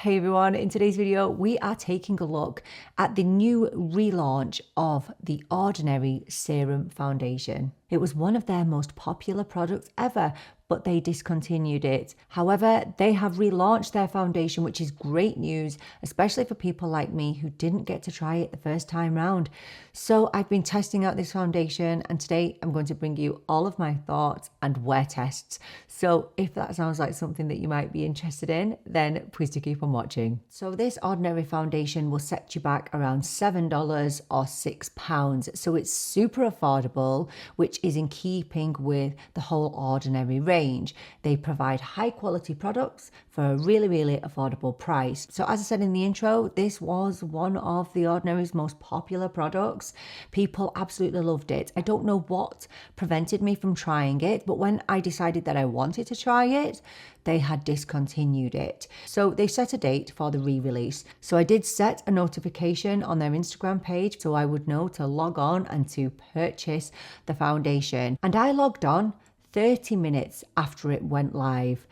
Hey everyone, in today's video we are taking a look at the new relaunch of the Ordinary Serum Foundation. It was one of their most popular products ever, but they discontinued it. However, they have relaunched their foundation, which is great news, especially for people like me who didn't get to try it the first time round. So I've been testing out this foundation, and today I'm going to bring you all of my thoughts and wear tests. So if that sounds like something that you might be interested in, then please do keep on watching. So this Ordinary foundation will set you back around $7 or £6. So it's super affordable, which is in keeping with the whole Ordinary range. They provide high quality products for a really affordable price. So as I said in the intro, this was one of the Ordinary's most popular products. People absolutely loved it. I don't know what prevented me from trying it, but when I decided that I wanted to try it, they had discontinued it. So they set a date for the re-release. So I did set a notification on their Instagram page so I would know to log on and to purchase the foundation. And I logged on 30 minutes after it went live,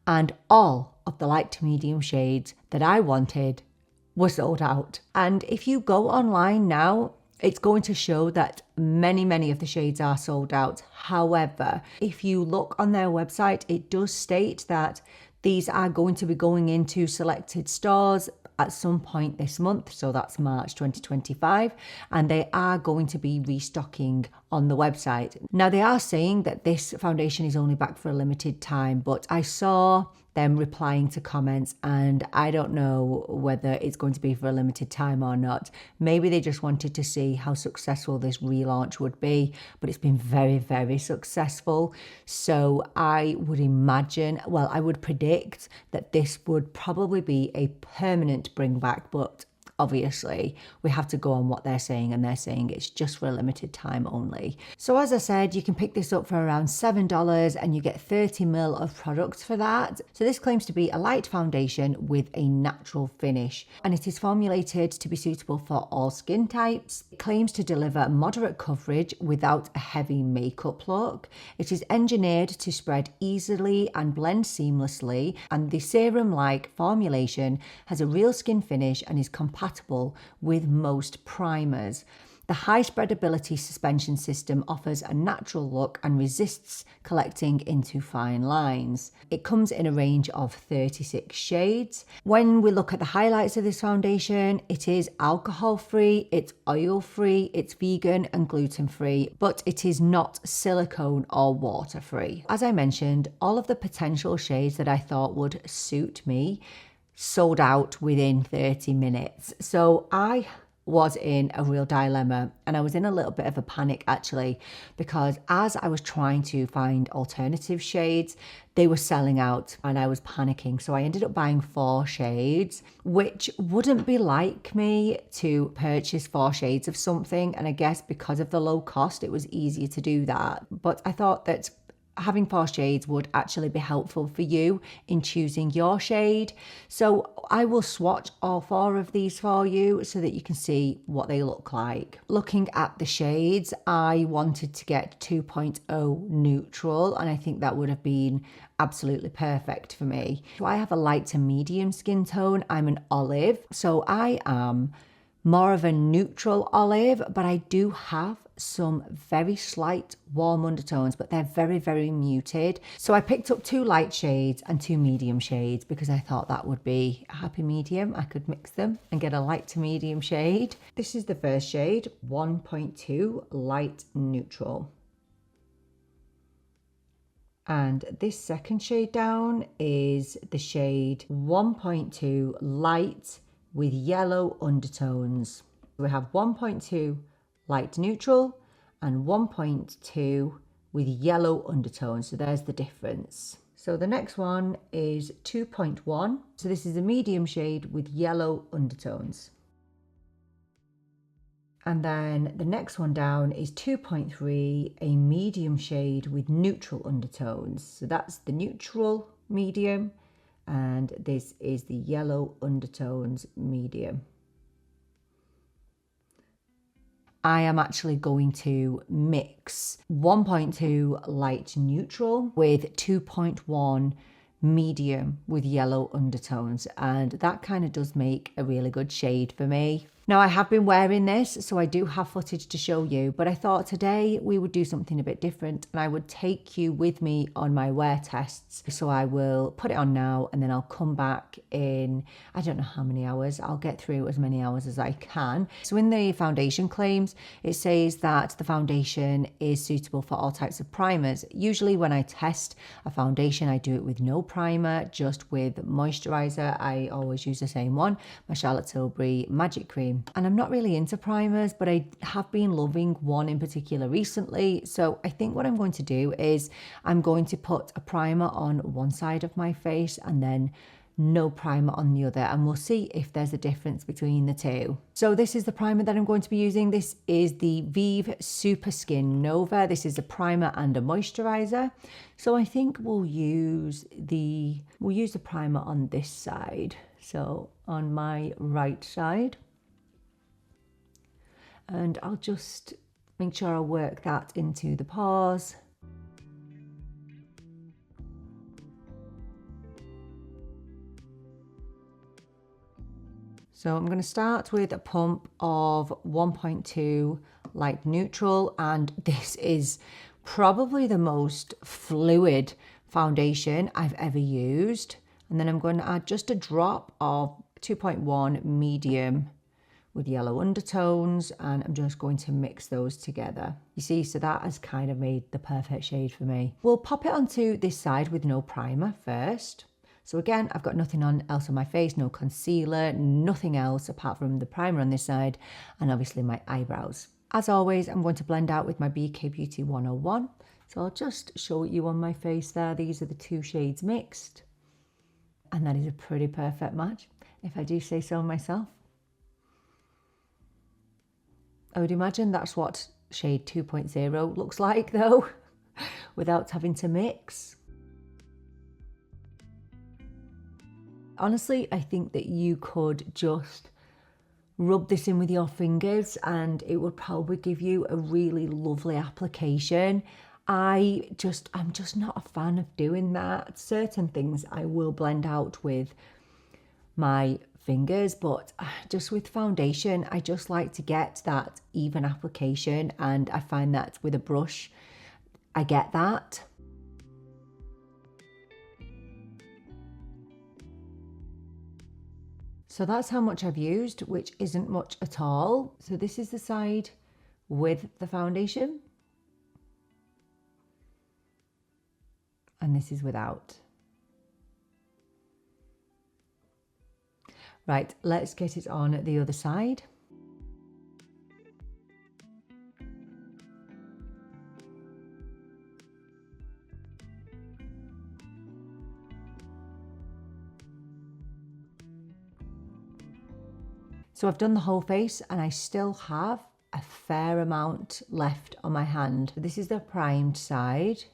and all of the light to medium shades that I wanted were sold out. And if you go online now, it's going to show that many of the shades are sold out. However, if you look on their website, it does state that these are going to be going into selected stores at some point this month, so that's March 2025, and they are going to be restocking on the website. Now, they are saying that this foundation is only back for a limited time, but I saw them replying to comments, and I don't know whether it's going to be for a limited time or not. Maybe they just wanted to see how successful this relaunch would be, but it's been very successful. So I would imagine, well, I would predict that this would probably be a permanent bring back, but obviously we have to go on what they're saying, and they're saying it's just for a limited time only. So as I said, you can pick this up for around $7 and you get 30 ml of product for that. So this claims to be a light foundation with a natural finish, and it is formulated to be suitable for all skin types. It claims to deliver moderate coverage without a heavy makeup look. It is engineered to spread easily and blend seamlessly, and the serum-like formulation has a real skin finish and is compatible with most primers. The high spreadability suspension system offers a natural look and resists collecting into fine lines. It comes in a range of 36 shades. When we look at the highlights of this foundation, it is alcohol-free, it's oil-free, it's vegan and gluten-free, but it is not silicone or water-free. As I mentioned, all of the potential shades that I thought would suit me sold out within 30 minutes. So I was in a real dilemma, and I was in a little bit of a panic actually, because as I was trying to find alternative shades, they were selling out and I was panicking. So I ended up buying 4 shades, which wouldn't be like me to purchase 4 shades of something. And I guess because of the low cost, it was easier to do that. But I thought that having 4 shades would actually be helpful for you in choosing your shade. So I will swatch all 4 of these for you so that you can see what they look like. Looking at the shades, I wanted to get 2.0 neutral, and I think that would have been absolutely perfect for me. So I have a light to medium skin tone. I'm an olive, so I am more of a neutral olive, but I do have some very slight warm undertones, but they're very muted. So I picked up 2 light shades and 2 medium shades because I thought that would be a happy medium. I could mix them and get a light to medium shade. This is the first shade, 1.2 light neutral. And this second shade down is the shade 1.2 light with yellow undertones. We have 1.2 light neutral and 1.2 with yellow undertones. So there's the difference. So the next one is 2.1. So this is a medium shade with yellow undertones. And then the next one down is 2.3, a medium shade with neutral undertones. So that's the neutral medium, and this is the yellow undertones medium. I am actually going to mix 1.2 light neutral with 2.1 medium with yellow undertones, and that kind of does make a really good shade for me. Now, I have been wearing this, so I do have footage to show you, but I thought today we would do something a bit different and I would take you with me on my wear tests. So I will put it on now and then I'll come back in, I don't know how many hours. I'll get through as many hours as I can. So in the foundation claims, it says that the foundation is suitable for all types of primers. Usually when I test a foundation, I do it with no primer, just with moisturizer. I always use the same one, my Charlotte Tilbury Magic Cream. And I'm not really into primers, but I have been loving one in particular recently. So I think what I'm going to do is I'm going to put a primer on one side of my face and then no primer on the other, and we'll see if there's a difference between the two. So this is the primer that I'm going to be using. This is the Vieve Super Skin Nova. This is a primer and a moisturizer. So I think we'll use the primer on this side. So on my right side. And I'll just make sure I work that into the pores. So I'm going to start with a pump of 1.2 light neutral, and this is probably the most fluid foundation I've ever used. And then I'm going to add just a drop of 2.1 medium with yellow undertones, and I'm just going to mix those together. You see, so that has kind of made the perfect shade for me. We'll pop it onto this side with no primer first. So again, I've got nothing else on my face, no concealer, nothing else apart from the primer on this side, and obviously my eyebrows. As always, I'm going to blend out with my BK Beauty 101. So I'll just show you on my face there. These are the two shades mixed. And that is a pretty perfect match, if I do say so myself. I would imagine that's what shade 2.0 looks like though, without having to mix. Honestly, I think that you could just rub this in with your fingers and it would probably give you a really lovely application. I'm just not a fan of doing that. Certain things I will blend out with my fingers, but just with foundation, I just like to get that even application, and I find that with a brush, I get that. So that's how much I've used, which isn't much at all. So this is the side with the foundation. And this is without. Right, let's get it on the other side. So I've done the whole face and I still have a fair amount left on my hand. This is the primed side.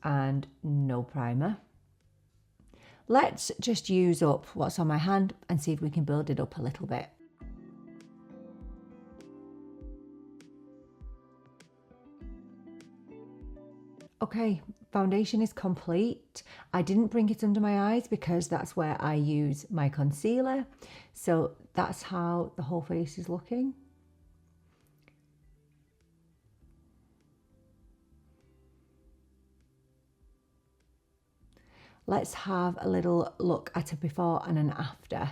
And no primer. Let's just use up what's on my hand and see if we can build it up a little bit. Okay, foundation is complete. I didn't bring it under my eyes because that's where I use my concealer. So that's how the whole face is looking. Let's have a little look at a before and an after.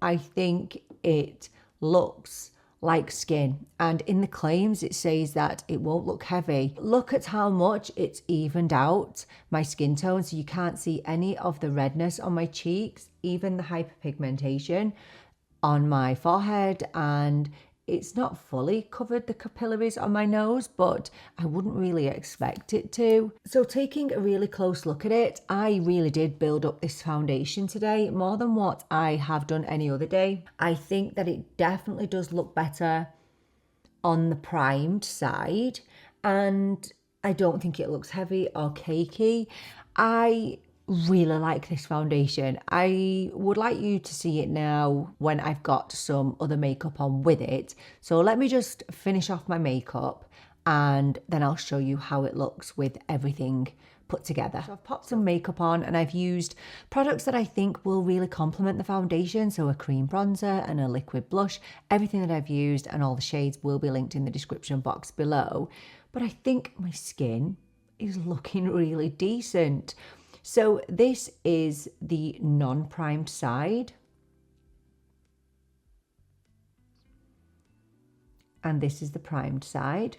I think it looks like skin, and in the claims it says that it won't look heavy. Look at how much it's evened out my skin tone, so you can't see any of the redness on my cheeks, even the hyperpigmentation on my forehead, and it's not fully covered the capillaries on my nose, but I wouldn't really expect it to. So taking a really close look at it, I really did build up this foundation today more than what I have done any other day. I think that it definitely does look better on the primed side, and I don't think it looks heavy or cakey. I really like this foundation. I would like you to see it now when I've got some other makeup on with it. So let me just finish off my makeup and then I'll show you how it looks with everything put together. So I've popped some makeup on and I've used products that I think will really complement the foundation. So a cream bronzer and a liquid blush. Everything that I've used and all the shades will be linked in the description box below. But I think my skin is looking really decent. So this is the non-primed side. And this is the primed side.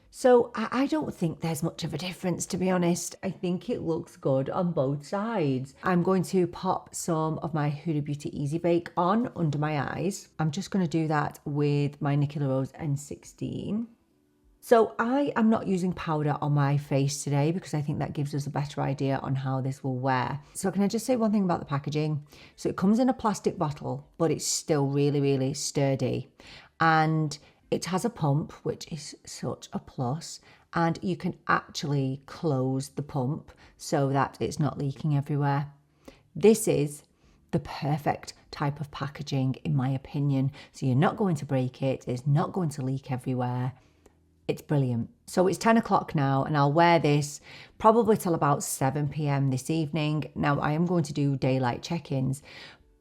So I don't think there's much of a difference, to be honest. I think it looks good on both sides. I'm going to pop some of my Huda Beauty Easy Bake on under my eyes. I'm just going to do that with my Nicola Rose N16. So I am not using powder on my face today because I think that gives us a better idea on how this will wear. So can I just say one thing about the packaging? So it comes in a plastic bottle, but it's still really, really sturdy. And it has a pump, which is such a plus. And you can actually close the pump so that it's not leaking everywhere. This is the perfect type of packaging, in my opinion. So you're not going to break it. It's not going to leak everywhere. It's brilliant. So it's 10 o'clock now and I'll wear this probably till about 7 p.m. this evening. Now I am going to do daylight check-ins,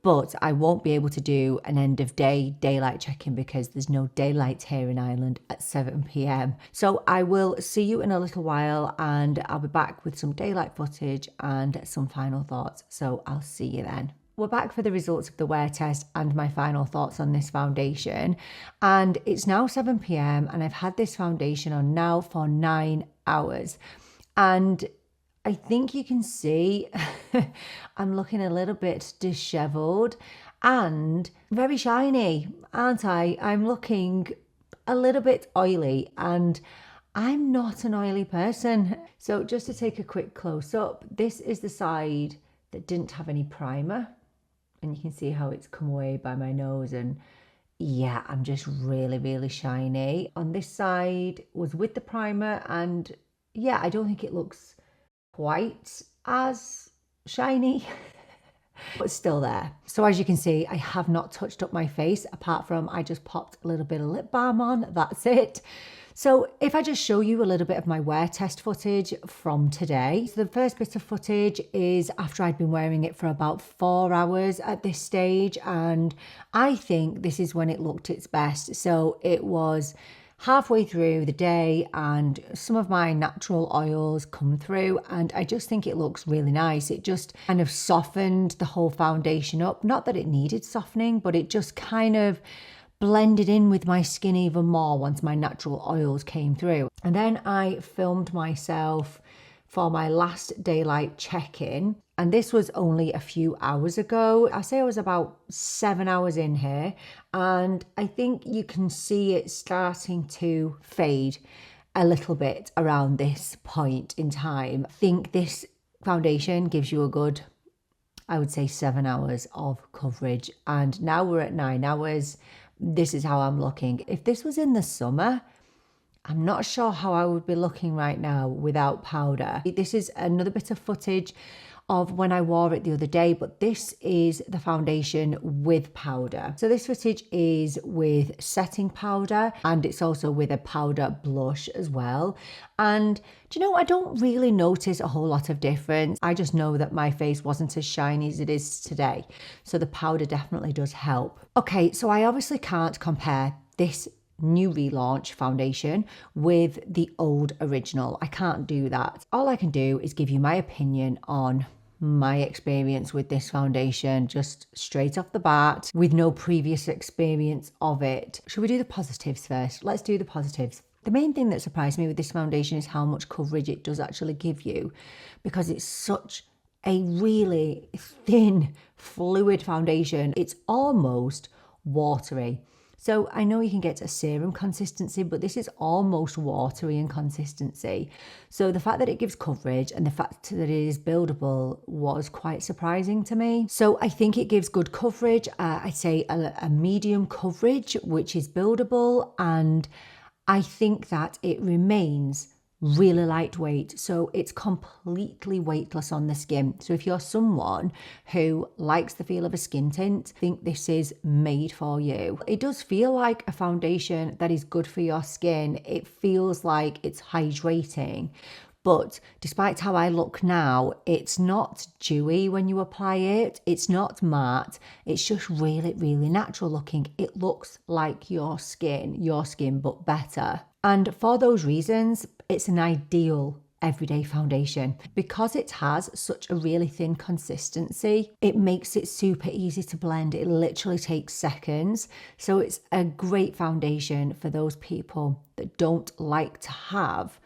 but I won't be able to do an end of day daylight check-in because there's no daylight here in Ireland at 7 p.m. So I will see you in a little while and I'll be back with some daylight footage and some final thoughts. So I'll see you then. We're back for the results of the wear test and my final thoughts on this foundation. And it's now 7 p.m. and I've had this foundation on now for 9 hours. And I think you can see I'm looking a little bit disheveled and very shiny, aren't I? I'm looking a little bit oily and I'm not an oily person. So just to take a quick close up, this is the side that didn't have any primer. And you can see how it's come away by my nose and yeah, I'm just really, really shiny. On this side was with the primer and yeah, I don't think it looks quite as shiny, but still there. So as you can see, I have not touched up my face apart from I just popped a little bit of lip balm on, that's it. So if I just show you a little bit of my wear test footage from today. So the first bit of footage is after I'd been wearing it for about 4 hours at this stage. And I think this is when it looked its best. So it was halfway through the day and some of my natural oils come through and I just think it looks really nice. It just kind of softened the whole foundation up. Not that it needed softening, but it just kind of blended in with my skin even more once my natural oils came through. And then I filmed myself for my last daylight check-in. And this was only a few hours ago. I say I was about 7 hours in here. And I think you can see it starting to fade a little bit around this point in time. I think this foundation gives you a good, I would say 7 hours of coverage. And now we're at 9 hours. This is how I'm looking. If this was in the summer, I'm not sure how I would be looking right now without powder. This is another bit of footage of when I wore it the other day, but this is the foundation with powder. So this footage is with setting powder and it's also with a powder blush as well. And do you know, I don't really notice a whole lot of difference. I just know that my face wasn't as shiny as it is today. So the powder definitely does help. Okay, so I obviously can't compare this new relaunch foundation with the old original. I can't do that. All I can do is give you my opinion on my experience with this foundation, just straight off the bat with no previous experience of it. Should we do the positives first? Let's do the positives. The main thing that surprised me with this foundation is how much coverage it does actually give you, because it's such a really thin, fluid foundation. It's almost watery. So I know you can get a serum consistency, but this is almost watery in consistency. So the fact that it gives coverage and the fact that it is buildable was quite surprising to me. So I think it gives good coverage. I'd say a medium coverage, which is buildable. And I think that it remains really lightweight, so it's completely weightless on the skin. So if you're someone who likes the feel of a skin tint, I think this is made for you. It does feel like a foundation that is good for your skin. It feels like it's hydrating. But despite how I look now, it's not dewy when you apply it. It's not matte. It's just really, really natural looking. It looks like your skin, but better. And for those reasons, it's an ideal everyday foundation. Because it has such a really thin consistency, it makes it super easy to blend. It literally takes seconds. So it's a great foundation for those people that don't like to have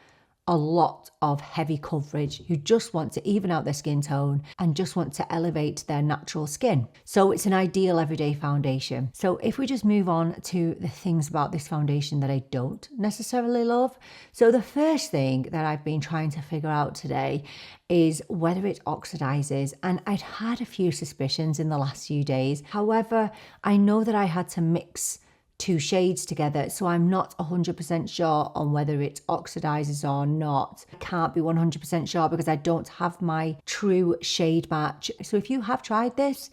a lot of heavy coverage, who just want to even out their skin tone and just want to elevate their natural skin. So it's an ideal everyday foundation. So if we just move on to the things about this foundation that I don't necessarily love. So the first thing that I've been trying to figure out today is whether it oxidizes, and I'd had a few suspicions in the last few days. However, I know that I had to mix two shades together, so I'm not 100% sure on whether it oxidizes or not. I can't be 100% sure because I don't have my true shade match. So if you have tried this,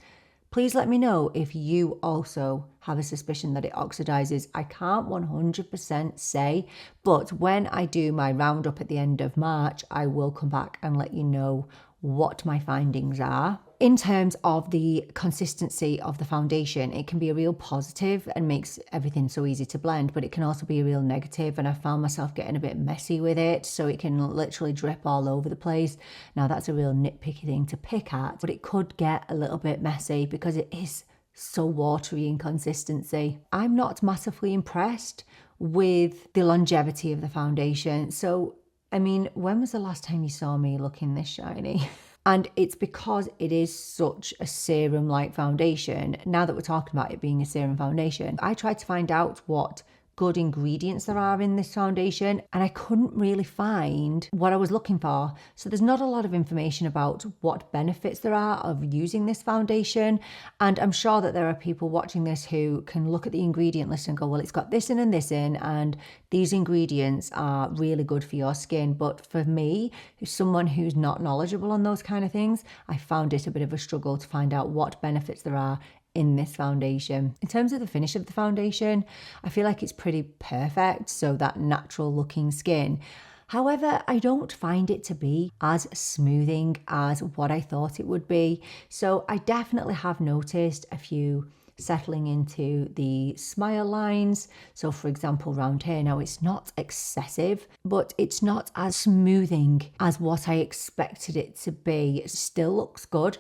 please let me know if you also have a suspicion that it oxidizes. I can't 100% say, but when I do my roundup at the end of March, I will come back and let you know what my findings are. In terms of the consistency of the foundation, it can be a real positive and makes everything so easy to blend, but it can also be a real negative, and I found myself getting a bit messy with it, so it can literally drip all over the place. Now that's a real nitpicky thing to pick at, but it could get a little bit messy because it is so watery in consistency. I'm not massively impressed with the longevity of the foundation. So, I mean, when was the last time you saw me looking this shiny? And it's because it is such a serum-like foundation. Now that we're talking about it being a serum foundation, I tried to find out what good ingredients there are in this foundation, and I couldn't really find what I was looking for. So there's not a lot of information about what benefits there are of using this foundation. And I'm sure that there are people watching this who can look at the ingredient list and go, well, it's got this in and this in, and these ingredients are really good for your skin. But for me, who's someone who's not knowledgeable on those kind of things, I found it a bit of a struggle to find out what benefits there are in this foundation. In terms of the finish of the foundation, I feel like it's pretty perfect, so that natural looking skin. However, I don't find it to be as smoothing as what I thought it would be. So I definitely have noticed a few settling into the smile lines. So for example, round here, now it's not excessive, but it's not as smoothing as what I expected it to be. It still looks good,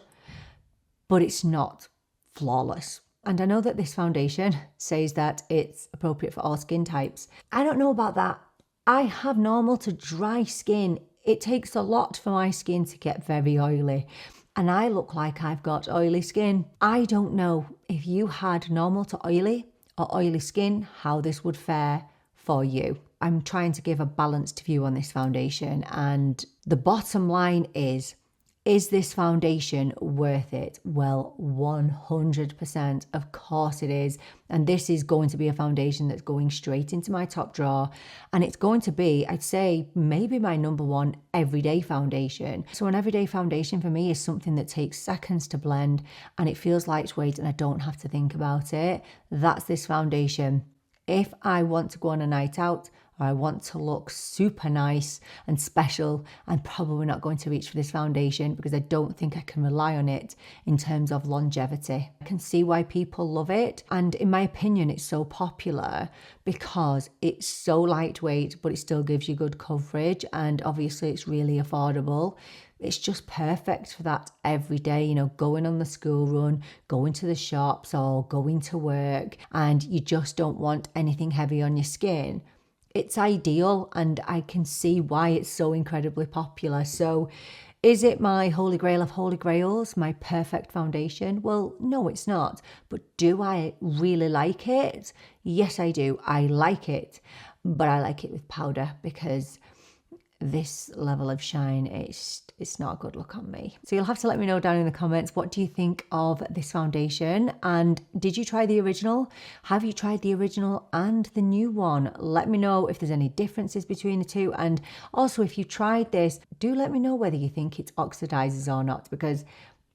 but it's not flawless. And I know that this foundation says that it's appropriate for all skin types. I don't know about that. I have normal to dry skin. It takes a lot for my skin to get very oily, and I look like I've got oily skin. I don't know if you had normal to oily or oily skin, how this would fare for you. I'm trying to give a balanced view on this foundation, and the bottom line is this foundation worth it? Well, 100%, of course it is. And this is going to be a foundation that's going straight into my top drawer. And it's going to be, I'd say, maybe my number one everyday foundation. So an everyday foundation for me is something that takes seconds to blend and it feels lightweight and I don't have to think about it. That's this foundation. If I want to go on a night out, or I want to look super nice and special, I'm probably not going to reach for this foundation because I don't think I can rely on it in terms of longevity. I can see why people love it, and in my opinion it's so popular because it's so lightweight but it still gives you good coverage, and obviously it's really affordable. It's just perfect for that every day, you know, going on the school run, going to the shops or going to work, and you just don't want anything heavy on your skin. It's ideal, and I can see why it's so incredibly popular. So is it my holy grail of holy grails, my perfect foundation? Well, no, it's not. But do I really like it? Yes, I do. I like it, but I like it with powder because this level of shine, it's not a good look on me. So you'll have to let me know down in the comments, what do you think of this foundation? And did you try the original? Have you tried the original and the new one? Let me know if there's any differences between the two. And also, if you tried this, do let me know whether you think it oxidizes or not, because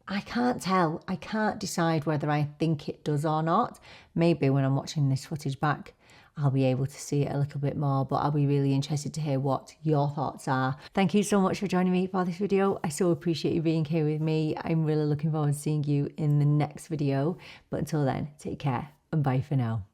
I can't tell. I can't decide whether I think it does or not. Maybe when I'm watching this footage back, I'll be able to see it a little bit more, but I'll be really interested to hear what your thoughts are. Thank you so much for joining me for this video. I so appreciate you being here with me. I'm really looking forward to seeing you in the next video. But until then, take care and bye for now.